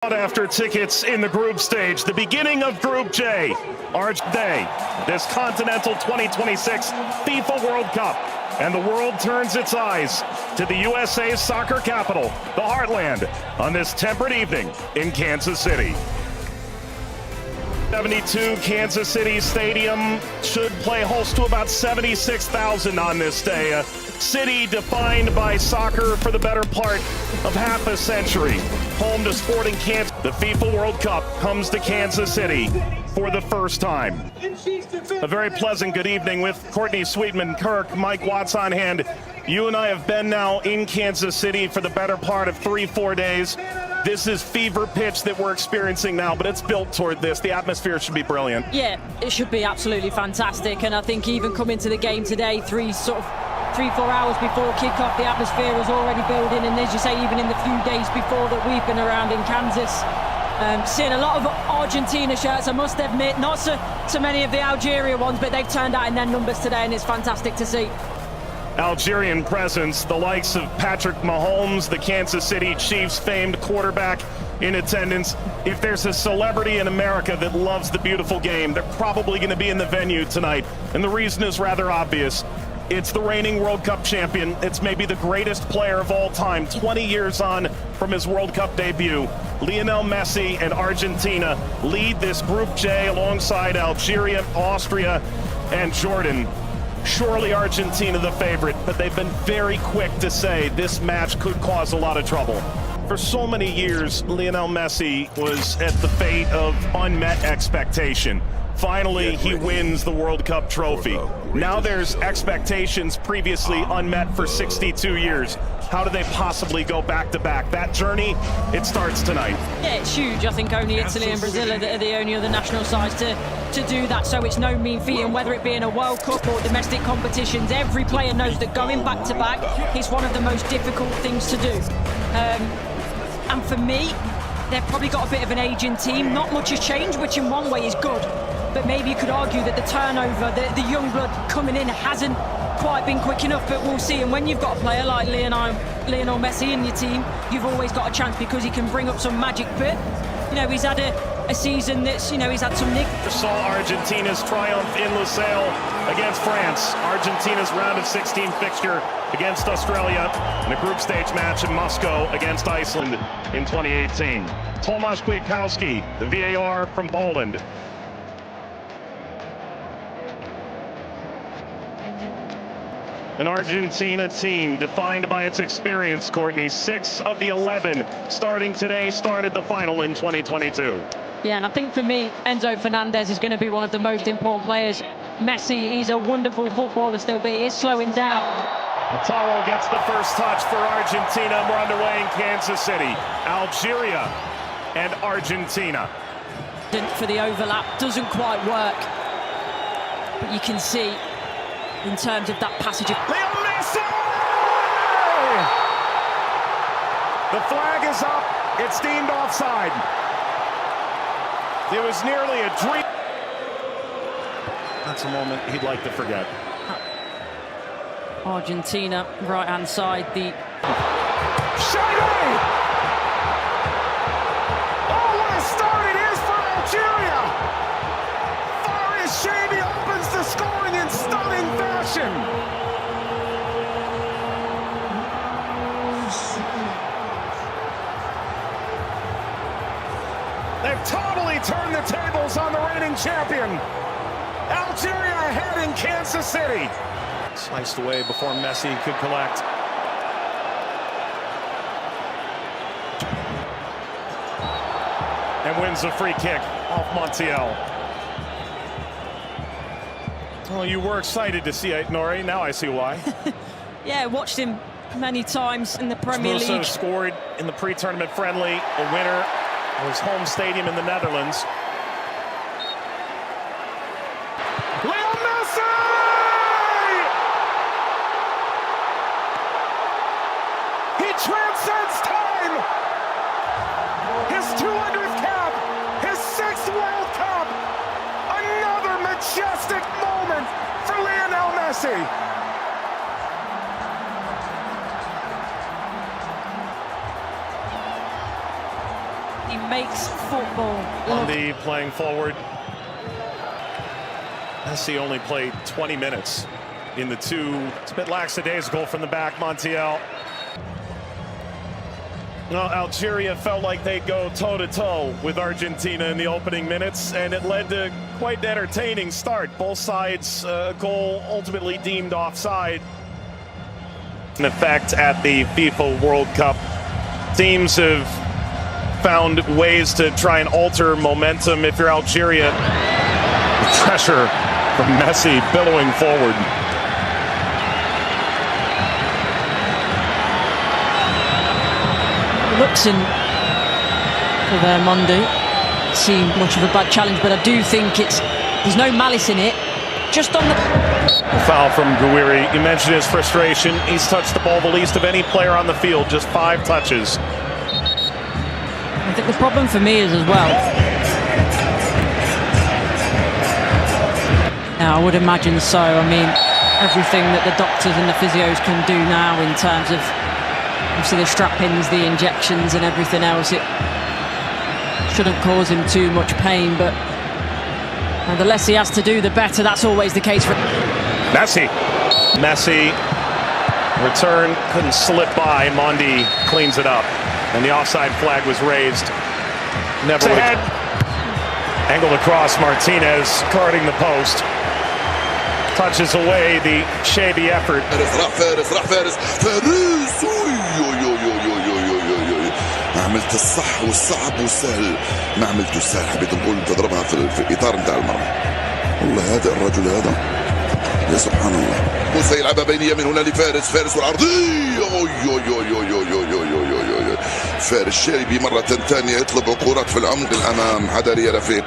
After tickets in the group stage, the beginning of Group J, Day, this Continental 2026 FIFA World Cup, and the world turns its eyes to the USA's soccer capital, the Heartland, on this temperate evening in Kansas City. 72 Kansas City Stadium should play host to about 76,000 on this day. A city defined by soccer for the better part of half a century. Home to sporting Kansas. The FIFA World Cup comes to Kansas City for the first time. A very pleasant good evening with Courtney Sweetman, Kirk, Mike Watts on hand. You and I have been now in Kansas City for the better part of 3-4 days. This is fever pitch that we're experiencing now, but it's built toward this. The atmosphere should be brilliant. Yeah, it should be absolutely fantastic. And I think even coming to the game today, 3-4 hours before kickoff, the atmosphere was already building. And as you say, even in the few days before that we've been around in Kansas, seeing a lot of Argentina shirts, I must admit, not so many of the Algeria ones, but they've turned out in their numbers today, and it's fantastic to see. Algerian presence, the likes of Patrick Mahomes, the Kansas City Chiefs famed quarterback, in attendance. If there's a celebrity in America that loves the beautiful game, they're probably going to be in the venue tonight. And the reason is rather obvious. It's the reigning World Cup champion. It's maybe the greatest player of all time, 20 years on from his World Cup debut. Lionel Messi and Argentina lead this Group J alongside Algeria, Austria, and Jordan. Surely Argentina the favorite, but they've been very quick to say this match could cause a lot of trouble. For so many years, Lionel Messi was at the fate of unmet expectation. Finally, he wins the World Cup trophy. Now there's expectations previously unmet for 62 years. How do they possibly go back-to-back? That journey, it starts tonight. Yeah, it's huge. I think only Italy and Brazil are the only other national sides to do that, so it's no mean feat. And whether it be in a World Cup or domestic competitions, every player knows that going back-to-back is one of the most difficult things to do. And for me, they've probably got a bit of an aging team. Not much has changed, which in one way is good. But maybe you could argue that the turnover, the young blood coming in hasn't quite been quick enough, but we'll see. And when you've got a player like Lionel Messi in your team, you've always got a chance because he can bring up some magic. But, you know, he's had a season that's, you know, he's had some Saw Argentina's triumph in Lusail against France. Argentina's round of 16 fixture against Australia in a group stage match in Moscow against Iceland in 2018. Tomasz Kwiatkowski, the VAR from Poland. An Argentina team defined by its experience, Courtney. 6 of the 11 starting today started the final in 2022. Yeah, and I think for me, Enzo Fernandez is going to be one of the most important players. Messi, he's a wonderful footballer still, but he is slowing down. Taro gets the first touch for Argentina. We're underway in Kansas City. Algeria and Argentina. For the overlap, doesn't quite work. But you can see, in terms of that passage of Lionel Messi! The flag is up. It's deemed offside. It was nearly a dream. That's a moment he'd like to forget. Argentina, right-hand side, the... Shady! Oh, what a start it is for Algeria! Faris Shady opens the scoring in stunning fashion. They've totally turned the tables on the reigning champion. Algeria ahead in Kansas City. Sliced away before Messi could collect. And wins a free kick off Montiel. Well, you were excited to see it, Nori. Now I see why. Yeah, watched him many times in the Premier League. Also scored in the pre-tournament friendly, a winner of his home stadium in the Netherlands. Lionel Messi! He transcends time! His 200th cap! His 6th World Cup! Another majestic moment for Lionel Messi! He makes football. Andy playing forward. Messi only played 20 minutes in the two. It's a bit lackadaisical from the back, Montiel. Well, Algeria felt like they'd go toe-to-toe with Argentina in the opening minutes, and it led to quite an entertaining start. Both sides, goal ultimately deemed offside. In effect at the FIFA World Cup, teams have found ways to try and alter momentum. If you're Algeria, pressure from Messi billowing forward. Looks in for their Monday. Seemed much of a bad challenge, but I do think there's no malice in it. Just on the foul from Gouiri. You mentioned his frustration. He's touched the ball the least of any player on the field, just 5 touches. I think the problem for me is as well. Now, I would imagine so. I mean, everything that the doctors and the physios can do now in terms of obviously the strap-ins, the injections and everything else, it shouldn't cause him too much pain, but the less he has to do, the better. That's always the case for Messi. Messi, return, couldn't slip by. Mondi cleans it up, and the offside flag was raised. Never ahead. Angled across, Martinez guarding the post. Touches away the shady effort. فارس ما عملت الصح والصعب والسهل، ما عملته السهل، حبيت نقول تضربها في الاطار نتاع المرمى. والله هذا الرجل هذا يا سبحان الله. موسى يلعبها بينيه من هنا لفارس والعرضيه. فارس شاربي مرة ثانية يطلب كرات في العمق الأمام. حذري يا رفيق،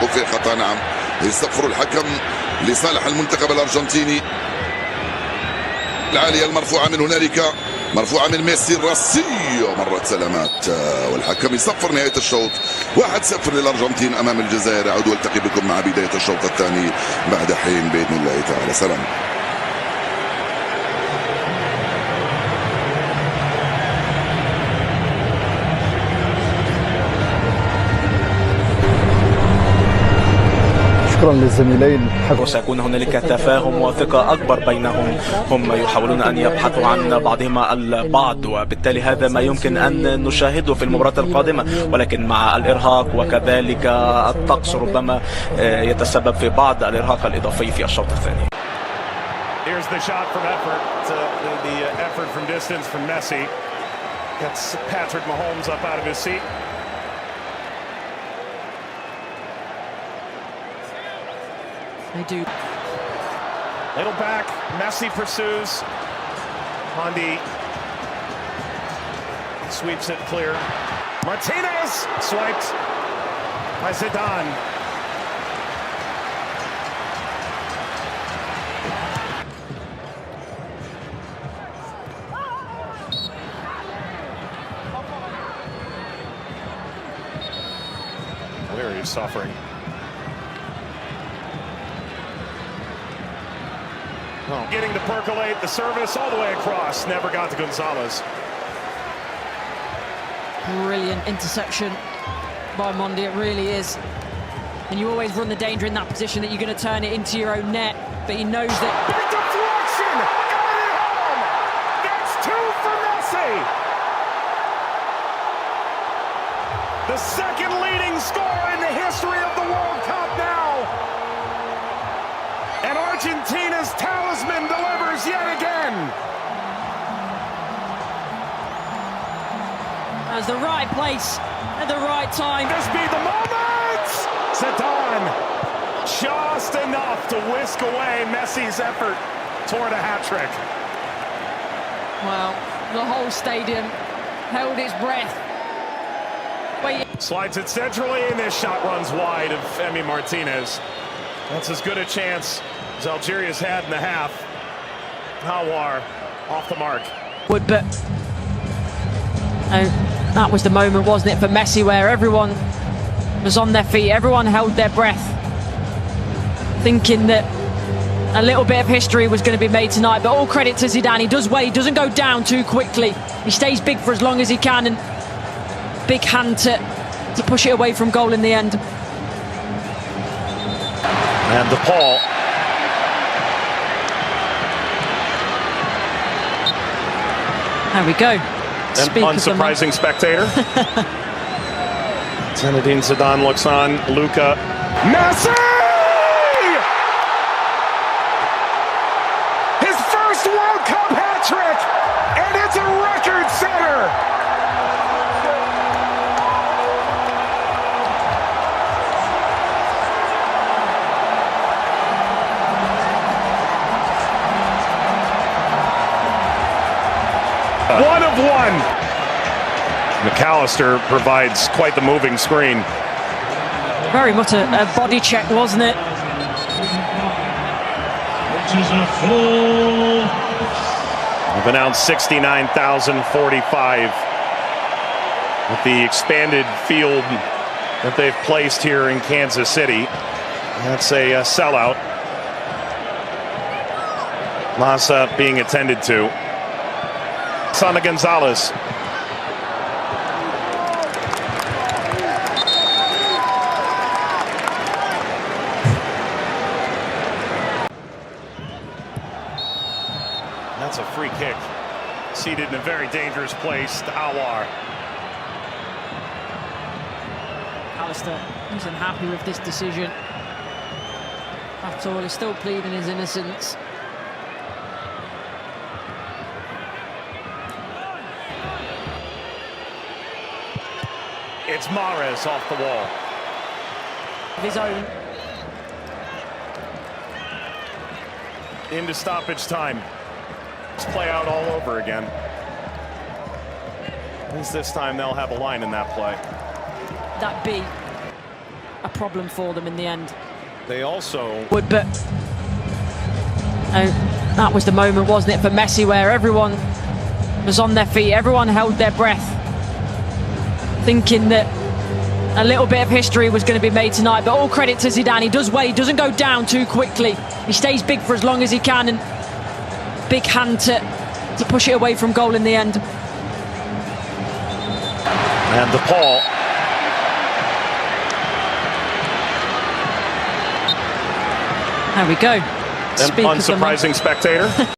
وفي خطأ. نعم، يصفر الحكم لصالح المنتخب الأرجنتيني. العالية المرفوعة من هنالك، مرفوعة من ميسي الراسية، مرت سلامات، والحكم يصفر نهاية الشوط. 1-0 للأرجنتين أمام الجزائر. أعود والتقي بكم مع بداية الشوط الثاني بعد حين بإذن الله تعالى. سلام. شكرا للزميلين. وسيكون هنالك تفاهم وثقة أكبر بينهم. هم يحاولون أن يبحثوا عن بعضهما البعض، وبالتالي هذا ما يمكن أن نشاهده في المباراة القادمة، ولكن مع الإرهاق وكذلك الطقس ربما يتسبب في بعض الإرهاق الإضافي في الشوط الثاني. Here's the shot from effort. The effort from distance from Messi. Gets Patrick Mahomes up out of his seat. They do. Little back, Messi pursues. Mondi sweeps it clear. Martinez swiped by Zidane. Where are you suffering? Oh. Getting to percolate the service all the way across. Never got to Gonzalez. Brilliant interception by Mondi, it really is. And you always run the danger in that position that you're going to turn it into your own net, but he knows that. Big deflection! Got it home! That's 2 for Messi! The second leading scorer in the history of the World Cup now! And Argentina's talisman delivers yet again. That's the right place at the right time. This be the moment! Zidane just enough to whisk away Messi's effort toward a hat-trick. Well, the whole stadium held its breath. Slides it centrally, and this shot runs wide of Emi Martinez. That's as good a chance as Algeria's had in the half. Hawar off the mark. But that was the moment, wasn't it, for Messi, where everyone was on their feet, everyone held their breath, thinking that a little bit of history was going to be made tonight. But all credit to Zidane. He does well, he doesn't go down too quickly. He stays big for as long as he can, and big hand to push it away from goal in the end. And DePaul. There we go. An unsurprising spectator. Zinedine Zidane looks on. Luka. Messi! His first World Cup hat trick, and it's a record setter. One of one. McAllister provides quite the moving screen. Very much a body check, wasn't it? We've announced 69,045 with the expanded field that they've placed here in Kansas City. That's a sellout. Lassa being attended to. Sana Gonzalez. That's a free kick. Seated in a very dangerous place to Awar. Alistair isn't happy with this decision at all. He's still pleading his innocence. It's Mahrez off the wall. Of his own. Into stoppage time. Let's play out all over again. At least this time they'll have a line in that play. That be a problem for them in the end. They also But that was the moment, wasn't it, for Messi, where everyone was on their feet, everyone held their breath, thinking that a little bit of history was going to be made tonight. But all credit to Zidane. He does well. He doesn't go down too quickly. He stays big for as long as he can, and big hand to push it away from goal in the end. and DePaul. There we go. An unsurprising spectator.